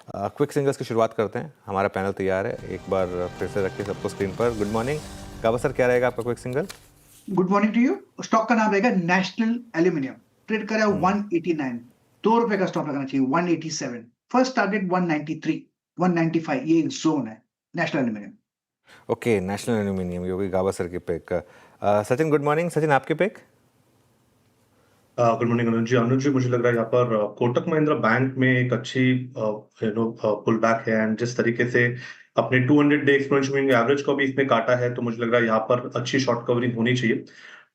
Quick singles की शुरुआत करते हैं। हमारा पैनल तैयार है, एक बार फिर से रखिए सबको स्क्रीन पर। गुड मॉर्निंग गावा सर, क्या रहेगा आपका quick single? Good morning to you. Stock का नाम रहेगा नेशनल एल्यूमिनियम। ट्रेड करा 189, ₹2 का स्टॉप लगाना चाहिए 187। फर्स्ट टारगेट 193, 195, ये जोन है National Aluminium. Okay, National Aluminium, ये होगी गावा सर की pick. Sachin, good morning. Sachin, आपकी pick? Good morning Anuj ji, मुझे लग रहा है यहाँ पर कोटक महिंद्रा बैंक में एक अच्छी पुल बैक है, एंड जिस तरीके से अपने 200 डे एक्सपोनेंशियल मूविंग एवरेज को भी इसमें काटा है, तो मुझे लग रहा है यहाँ पर अच्छी शॉर्ट कवरिंग होनी चाहिए।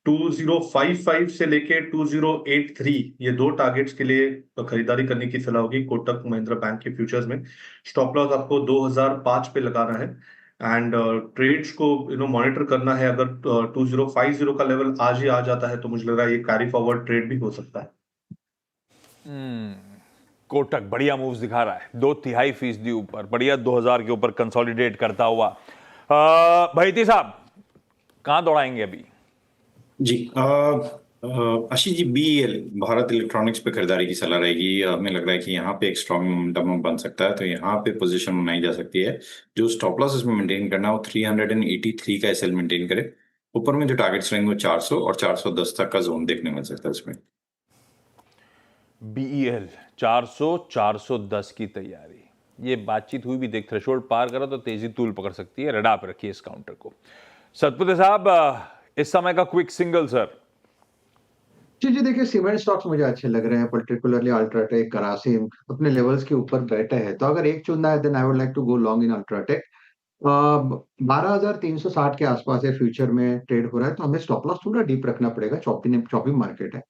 2055 से लेके 2083, ये दो टारगेट्स के लिए खरीदारी करने की सलाह होगी कोटक महिंद्रा बैंक के फ्यूचर्स में। स्टॉप लॉस आपको 2005 पे लगाना है, एंड ट्रेड्स को मॉनिटर करना है। अगर 2050 का लेवल आज ही आ जाता है तो मुझे लग रहा है ये कैरी फॉरवर्ड ट्रेड भी हो सकता है। कोटक बढ़िया मूव्स दिखा रहा है, 2.5% ऊपर, बढ़िया 2000 के ऊपर कंसोलिडेट करता हुआ। भाईती साहब, कहां दौड़ाएंगे अभी? जी आशीष जी, बीईएल भारत इलेक्ट्रॉनिक्स पे खरीदारी की सलाह रहेगी। हमें लग रहा है कि यहाँ पे एक स्ट्रॉन्ग मोमेंटम बन सकता है, तो यहाँ पे पोजीशन बनाई जा सकती है। जो स्टॉप लॉस इसमें मेंटेन करना है वो 383 का एसएल मेंटेन करे। ऊपर में जो टारगेट्स रहेंगे वो 400 और 410 तक का जोन देखने मिल सकता है इसमें। बीईएल 400 410 की तैयारी, ये बातचीत हुई भी, देख थ्रेशोल्ड पार करा तो तेजी तूल पकड़ सकती है। रडा पे रखिए इस काउंटर को। सतपुते साहब, इस समय का क्विक सिंगल सर। जी देखिए, सीमेंट स्टॉक्स मुझे अच्छे लग रहे हैं, पर्टिकुलरली अल्ट्राटेक, ग्रासिम अपने लेवल्स के ऊपर बैठे हैं। तो अगर एक चुनना है then I would like to go long in UltraTech. 12,360 के आसपास है, फ्यूचर में ट्रेड हो रहा है, तो हमें स्टॉप लॉस थोड़ा डीप रखना पड़ेगा। चॉपिंग मार्केट है,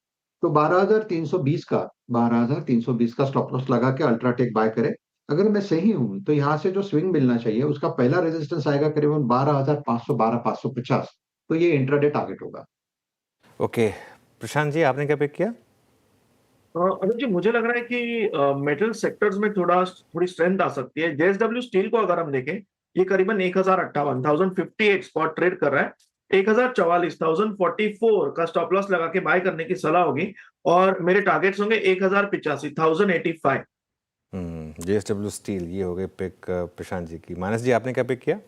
तो 12,320 का स्टॉप लॉस लगा के अल्ट्राटेक बाय करे। अगर मैं सही हूं तो यहाँ से जो स्विंग मिलना चाहिए उसका पहला रेजिस्टेंस आएगा करीबन 12,500, 12,550। तो ये इंट्राडे टारगेट होगा। ओके, प्रशांत जी, आपने क्या पिक किया? अनुज जी, मुझे लग रहा है कि मेटल सेक्टर्स में थोड़ी स्ट्रेंथ आ सकती है। जेएसडब्ल्यू स्टील को अगर हम देखें, ये करीबन 1058 स्पॉट ट्रेड कर रहा है। 1044, 1044 का स्टॉप लॉस लगा के बाय करने की सलाह होगी, और मेरे टारगेट्स होंगे 1085, 1085। जेएसडब्ल्यू स्टील, ये हो गए पिक प्रशांत जी की। मानस जी, आपने क्या पिक किया?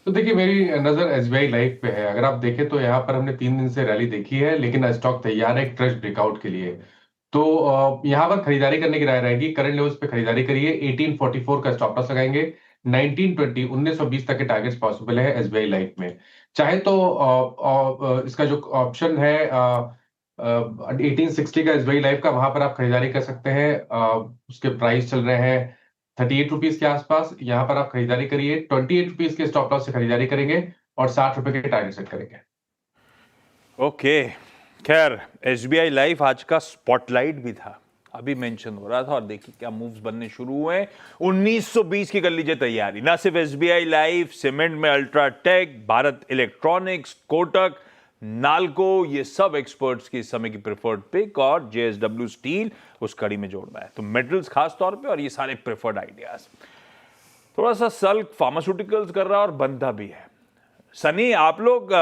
तो देखिए, मेरी नजर एसबीआई लाइफ पे है। अगर आप देखें तो यहाँ पर हमने 3 दिन से रैली देखी है, लेकिन स्टॉक तैयार है एक फ्रेश ब्रेकआउट के लिए। तो यहाँ पर खरीदारी करने की राय रहेगी। करंट लेवल्स पे खरीदारी करिए। 1844 का स्टॉप लॉस लगाएंगे। 1920, 1920 तक के टारगेट्स पॉसिबल है एसबीआई लाइफ में। चाहे तो इसका जो ऑप्शन है 1860 का एसबीआई लाइफ का, वहां पर आप खरीदारी कर सकते हैं। उसके प्राइस चल रहे हैं 38 रुपीज के आसपास। यहाँ पर आप खरीदारी करिए। 28 रुपीज के स्टॉप लॉस से खरीदारी करेंगे और 60 रुपए के टारगेट सेट करेंगे। ओके, खैर एसबीआई लाइफ आज का स्पॉटलाइट भी था, अभी मेंशन हो रहा था, और देखिए क्या मूव्स बनने शुरू हुए। 1920 की कर लीजिए तैयारी। ना सिर्फ एसबीआई लाइफ, सीमेंट में अल्ट्राटेक, भारत इलेक्ट्रॉनिक्स, कोटक, नाल्को, ये सब एक्सपर्ट्स की इस समय की प्रेफर्ड पिक, और जेएसडब्ल्यू स्टील उस कड़ी में जोड़ना है तो मेटल्स खास तौर पे, और ये सारे प्रेफर्ड आइडियाज। थोड़ा सा सल्क फार्मास्यूटिकल्स कर रहा है और बनता भी है। सनी, आप लोग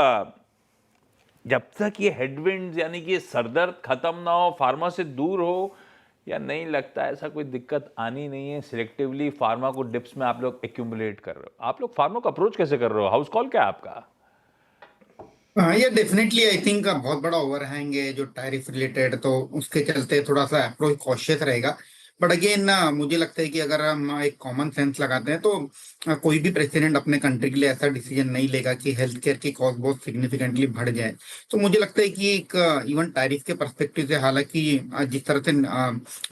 जब तक ये हेडविंड्स यानी कि ये सरदर्द खत्म ना हो, फार्मा से दूर हो, या नहीं लगता ऐसा कोई दिक्कत आनी नहीं है? सिलेक्टिवली फार्मा को डिप्स में आप लोग एक्यूमुलेट कर रहे हो। आप लोग फार्मा को अप्रोच कैसे कर रहे हो? हाउस कॉल क्या है आपका? ये डेफिनेटली आई थिंक बहुत बड़ा ओवरहैंग है जो टैरिफ रिलेटेड, तो उसके चलते थोड़ा सा अप्रोच कॉशियस रहेगा। बट अगेन ना, मुझे लगता है कि अगर हम एक कॉमन सेंस लगाते हैं तो कोई भी प्रेसिडेंट अपने कंट्री के लिए ऐसा डिसीजन नहीं लेगा कि हेल्थ केयर की कॉस्ट बहुत सिग्निफिकेंटली बढ़ जाए। तो मुझे लगता है कि एक इवन टैरिफ के पर्सपेक्टिव से, हालांकि जिस तरह से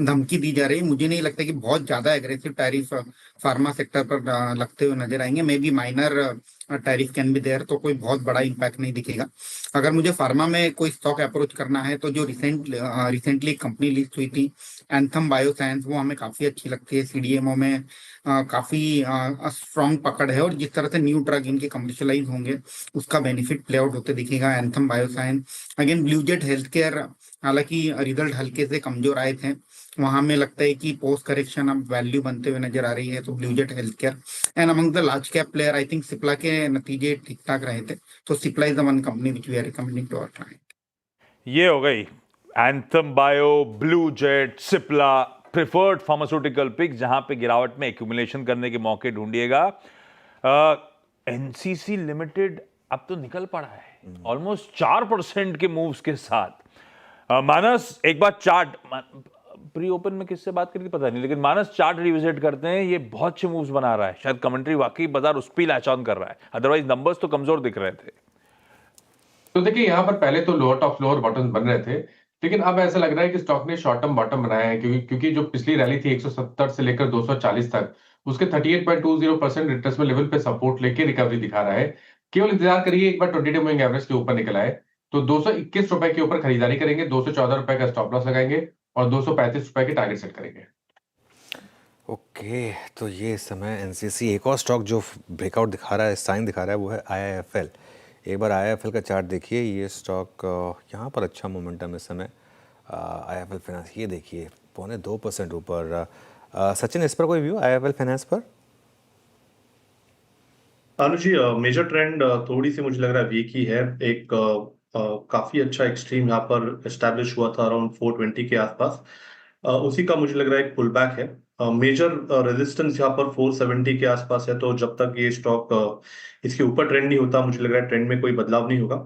धमकी दी जा रही है, मुझे नहीं लगता कि बहुत ज्यादा एग्रेसिव टैरिफ फार्मा सेक्टर पर लगते हुए नजर आएंगे। May be minor tariff can be there, तो कोई बहुत बड़ा इम्पैक्ट नहीं दिखेगा। अगर मुझे फार्मा में कोई स्टॉक अप्रोच करना है तो जो रिसेंटली कंपनी लिस्ट हुई थी एंथम बायोसाइंस, वो हमें काफी अच्छी लगती है। सीडीएमओ में काफी स्ट्रॉन्ग पकड़ है, और जिस तरह से न्यू ड्रग इनके कमर्शियलाइज होंगे उसका बेनिफिट प्ले आउट होते दिखेगा Anthem bioscience. Again Bluejet health care, हालांकि रिजल्ट हल्के से कमजोर आए थे, वहां में लगता है कि पोस्ट करेक्शन अब वैल्यू बनते हुए नजर आ रही है, तो Bluejet health care. And among the large cap player, I think Cipla के नतीजे ठीक ठाक रहे थे, तो Cipla is the one company which we are recommending to our client. ये हो गई Anthem bio, Bluejet, Cipla, preferred pharmaceutical pick जहां पे गिरावट में एक्यूमुलेशन करने के मौके ढूंढिएगा। एनसीसी लिमिटेड अब तो निकल पड़ा है ऑलमोस्ट 4% के मूव्स के साथ। मानस एक बार चार्ट प्री ओपन में किससे बात करी थी पता नहीं, लेकिन मानस चार्ट रिविजिट करते हैं, ये बहुत अच्छे मूव्स बना रहा है। शायद कमेंट्री वाकई बाजार उस पर लैच ऑन कर रहा है, अदरवाइज नंबर्स तो कमजोर दिख रहे थे। तो देखिए यहाँ पर पहले तो लोअर टॉप फ्लोर बॉटम बन रहे थे, लेकिन अब ऐसा लग रहा है कि स्टॉक ने शॉर्ट टर्म बॉटम बनाया है, क्योंकि जो पिछली रैली थी 170 से लेकर 240 तक, उसके 38.20% रिट्रेसमेंट लेवल पे सपोर्ट लेके रिकवरी दिखा रहा है। केवल इंतजार करिए एक बार 20 डे मूविंग एवरेज के ऊपर निकल आए तो 221 रुपए के ऊपर खरीदारी करेंगे, 214 रुपए का स्टॉप लॉस लगाएंगे और 235 रुपए के टारगेट सेट करेंगे। ओके, तो ये इस समय एनसीसी एक और स्टॉक जो ब्रेकआउट दिखा रहा है, साइन दिखा रहा है, वो है आईआईएफएल। एक बार आईआईएफएल का चार्ट देखिए, ये स्टॉक यहाँ पर अच्छा मोमेंटम इस समय। आईआईएफएल फाइनेंस ये देखिए 2.25% ऊपर। सचिन, इस पर कोई व्यू आईआईएफएल फाइनेंस पर? अनुज जी, मेजर ट्रेंड थोड़ी सी मुझे लग रहा है वीक ही है। एक काफी अच्छा एक्सट्रीम यहाँ पर एस्टैब्लिश हुआ था अराउंड 420 के आसपास, उसी का मुझे लग रहा है एक पुल बैक है। मेजर रेजिस्टेंस यहाँ पर 470 के आसपास है, तो जब तक ये स्टॉक इसके ऊपर ट्रेंड नहीं होता, मुझे लग रहा है ट्रेंड में कोई बदलाव नहीं होगा।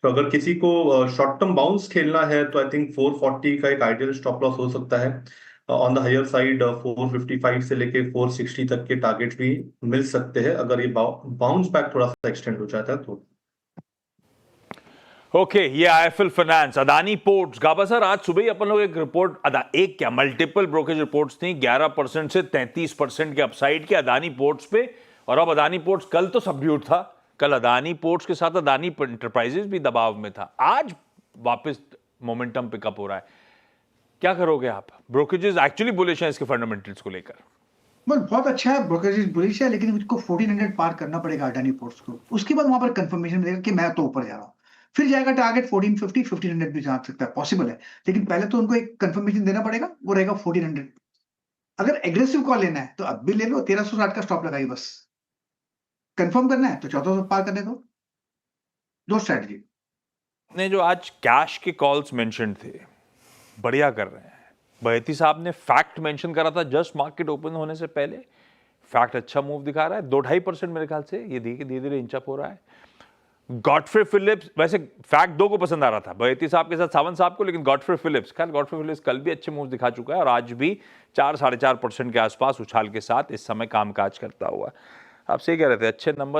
तो अगर किसी को शॉर्ट टर्म बाउंस खेलना है तो आई थिंक 440 का एक आइडियल स्टॉप लॉस हो सकता है। ऑन द हायर साइड 455 से लेके 460 तक के टारगेट भी मिल सकते हैं अगर ये बाउंस बैक थोड़ा सा एक्सटेंड हो जाता है तो। ओके, ये आईएफएल फाइनेंस। अदानी पोर्ट्स, गाबा सर, आज सुबह ही अपन लोग एक रिपोर्ट, एक क्या मल्टीपल ब्रोकरेज रिपोर्ट्स थी, 11% से 33% के अपसाइड के अदानी पोर्ट्स पे, और अब अदानी पोर्ट्स कल तो सबड्यूट था, कल अदानी पोर्ट्स के साथ अदानी एंटरप्राइजेस भी दबाव में था, आज वापस मोमेंटम पिकअप हो रहा है। क्या करोगे आप? ब्रोकरेजेस एक्चुअली बुलिश हैं इसके फंडामेंटल्स को लेकर। बहुत अच्छा है, ब्रोकरेज बुलिश है, लेकिन उसको 1400 पार करना पड़ेगा अडानी पोर्ट्स को। उसके बाद वहां पर कंफर्मेशन मिलेगा कि मैं तो ऊपर जा रहा हूँ, फिर जाएगा टारगेट 1450, 1500 भी जा सकता है, पॉसिबल है, लेकिन पहले तो उनको एक कंफर्मेशन देना पड़ेगा, वो रहेगा 1400। अगर एग्रेसिव कॉल लेना है तो अब भी ले लो, 1360 का स्टॉप लगाइए, बस कंफर्म करना है तो 1400 पार करने दो स्ट्रैटेजी ने जो आज कैश के कॉल्स मेंशन थे, बढ़िया कर रहे हैं। बहेती साहब ने फैक्ट मेंशन करा था जस्ट मार्केट ओपन होने से पहले, फैक्ट अच्छा मूव दिखा रहा है, 2-2.5% मेरे ख्याल से ये धीरे धीरे इंचअप हो रहा है। गॉडफ्रे फिलिप्स, वैसे फैक्ट 2 को पसंद आ रहा था, बहेती साहब के साथ सावंत साहब को, लेकिन गॉडफ्रे फिलिप्स कल भी अच्छे मूव दिखा चुका है और आज भी 4-4.5% के आसपास उछाल के साथ इस समय कामकाज करता हुआ। आप सही कह रहे थे, अच्छे नंबर